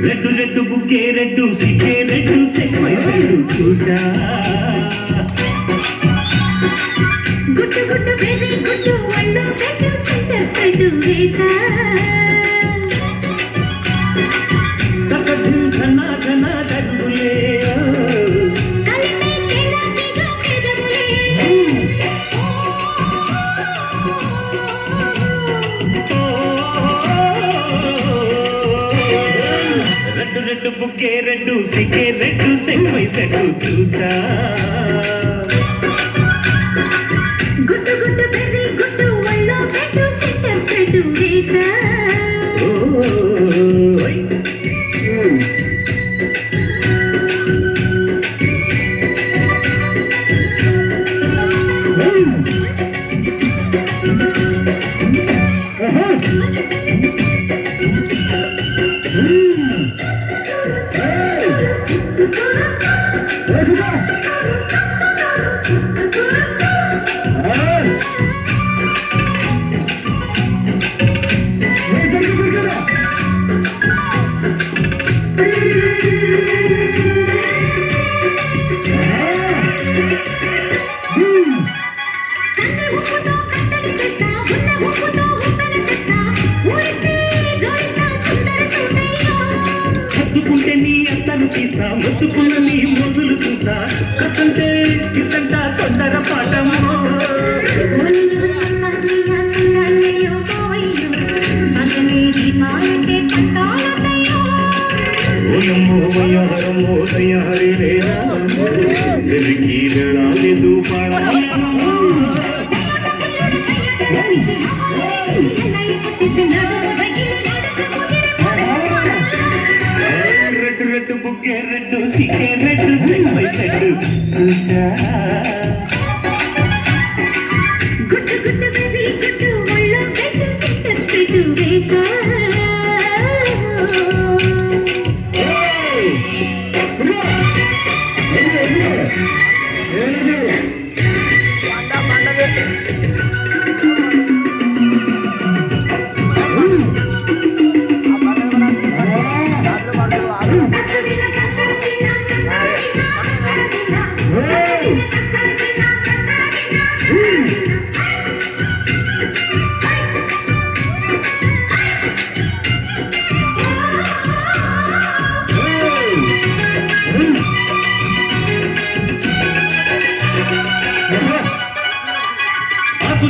red red బుక్కే red సిగ్గే red sexy red చూసా గుట్టు గుట్టు వెరీ గుట్టు వల్లో పెట్టు సెంటర్ స్ట్రైట్ వేసా తకడు ఘన ఘన దరుగులే కలిపే చెలాకిగా పెదవులే రెడ్డు రెడ్డు బుక్కే రెడ్డు సిగ్గే రెడ్డు సెక్స్ వై రెడ్డు చూసా గుట్టు గుట్టు వెరీ గుట్టు వల్లో పెట్టు సెంటర్ స్ట్రైట్ వేసా హత్తుకుంటే నీ అత్తను తీస్తా మొత్తుకున్న నీ మోజులు చూస్తా కసంటే కిసంట తొందర పాఠము ఓయమ్మో వయ్యారమ్మో తయారీ లేదా వెలికి వెళ్ళాలేదు పాడాలేమో రెడ్డు రెడ్డు బుక్కే రెడ్డు సిగ్గే రెడ్డు సెక్స్ వై రెడ్డు చూసా గుట్టు గుట్టు వెరీ గుట్టు వల్లో పెట్టు సెంటర్ స్ట్రైట్ వేసా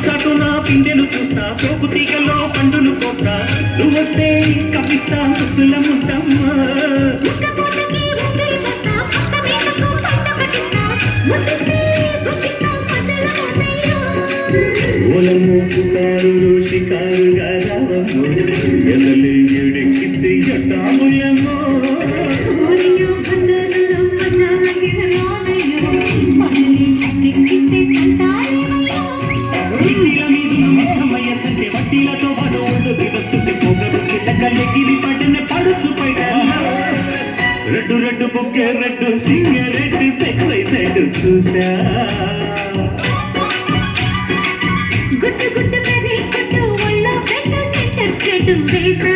చాటు నా పిందెను చూస్తా సోపు తీగలో పండును కోస్తా నువ్వు వస్తే కప్పిస్తా ముద్దుల ముద్దమ్మా ఓలము పుకారులు షికారుగా రావమ్మో ఎదలి ఎడెక్కిస్తే ఎట్టాముయమ్మో వడ్డీలతో పాటు ఒళ్ళుకి వస్తుంటే పొగరు కిటకలెగిరి పడిన పడుచు పైన రెడ్డు రెడ్డు బుక్కే రెడ్డు సింగ రెడ్డు సెక్స్ వై రెడ్డు చూసా గుట్టు గుట్టు వెరీ గుట్టు వల్లో పెట్టు సెంటర్ స్ట్రైట్ వేసా